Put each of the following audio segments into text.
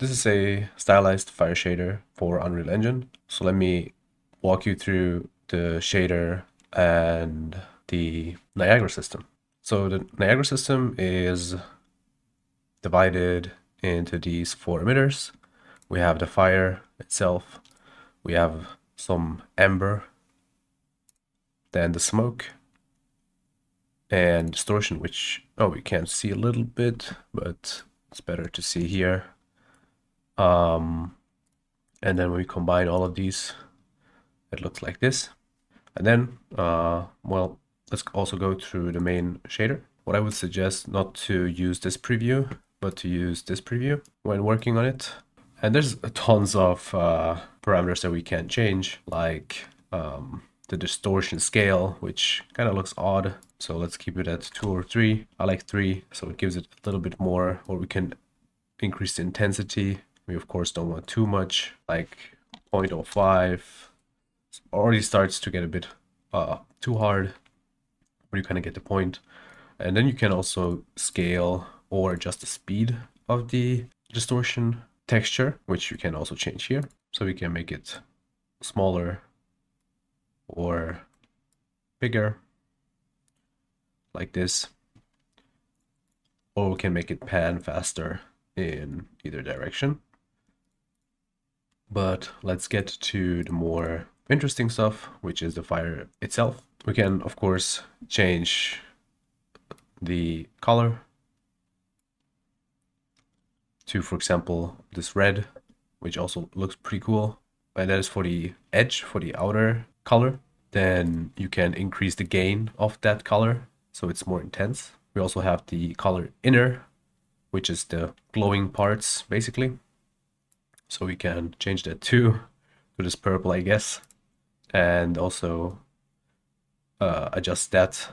This is a stylized fire shader for Unreal Engine. So let me walk you through the shader and the Niagara system. So the Niagara system is divided into these four emitters. We have the fire itself, we have some ember, then the smoke, and distortion, which, oh, we can't see a little bit, but it's better to see here. And then when we combine all of these, it looks like this. And then, well, let's also go through the main shader. What I would suggest not to use this preview, but to use this preview when working on it. And there's tons of parameters that we can change, like the distortion scale, which kind of looks odd. So let's keep it at 2 or 3. I like 3, so it gives it a little bit more, or we can increase the intensity. We of course don't want too much, like 0.05. It already starts to get a bit too hard, but you kind of get the point. And then you can also scale or adjust the speed of the distortion texture, which you can also change here. So we can make it smaller or bigger, like this. Or we can make it pan faster in either direction. But let's get to the more interesting stuff, which is the fire itself. We can, of course, change the color to, for example, this red, which also looks pretty cool. And that is for the edge, for the outer color. Then you can increase the gain of that color, so it's more intense. We also have the color inner, which is the glowing parts, basically. So we can change that to this purple, I guess. And also adjust that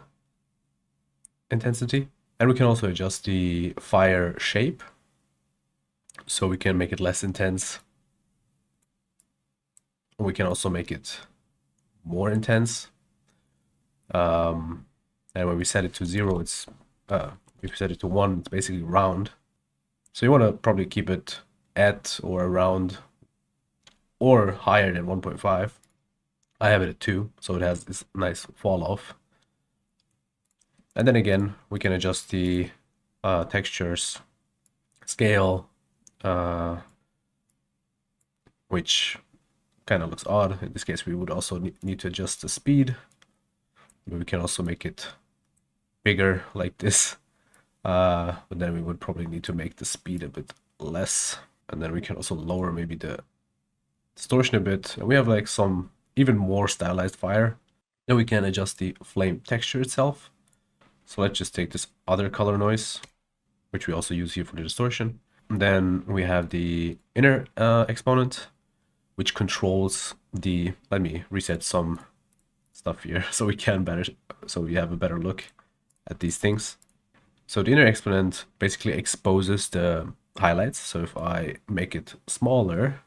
intensity. And we can also adjust the fire shape. So we can make it less intense. We can also make it more intense. And when we set it to 0, it's if we set it to 1, it's basically round. So you want to probably keep it at or around or higher than 1.5. I have it at 2, so it has this nice fall off. And then again, we can adjust the textures, scale, which kind of looks odd. In this case, we would also need to adjust the speed. But we can also make it bigger like this. But then we would probably need to make the speed a bit less. And then we can also lower maybe the distortion a bit. And we have like some even more stylized fire. Then we can adjust the flame texture itself. So let's just take this other color noise, which we also use here for the distortion. And then we have the inner exponent, which controls the, let me reset some stuff here so we have a better look at these things. So the inner exponent basically exposes the highlights. So if I make it smaller,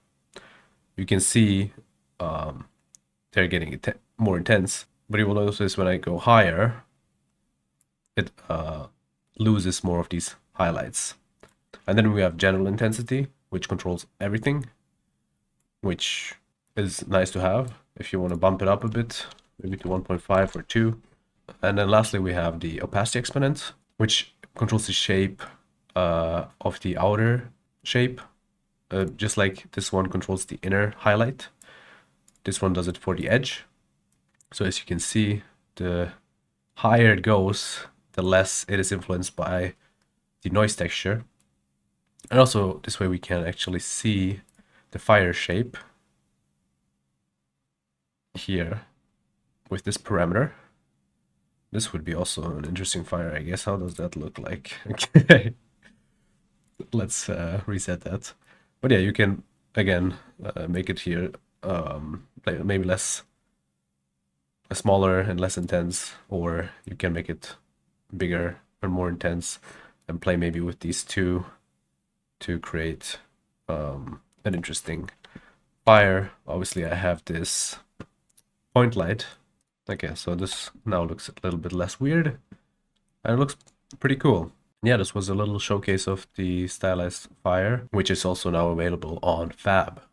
you can see they're getting more intense. But you will notice when I go higher, it loses more of these highlights. And then we have general intensity, which controls everything, which is nice to have if you want to bump it up a bit, maybe to 1.5 or 2. And then lastly, we have the opacity exponent, which controls the shape of the outer shape, just like this one controls the inner highlight. This one does it for the edge. So as you can see, the higher it goes, the less it is influenced by the noise texture. And also this way we can actually see the fire shape here with this parameter. This would be also an interesting fire, I guess. How does that look like? Okay, let's reset that. But yeah, you can again make it here maybe smaller and less intense, or you can make it bigger and more intense and play maybe with these two to create an interesting fire. Obviously I have this point light. Okay, so this now looks a little bit less weird and it looks pretty cool. Yeah, this was a little showcase of the stylized fire, which is also now available on Fab.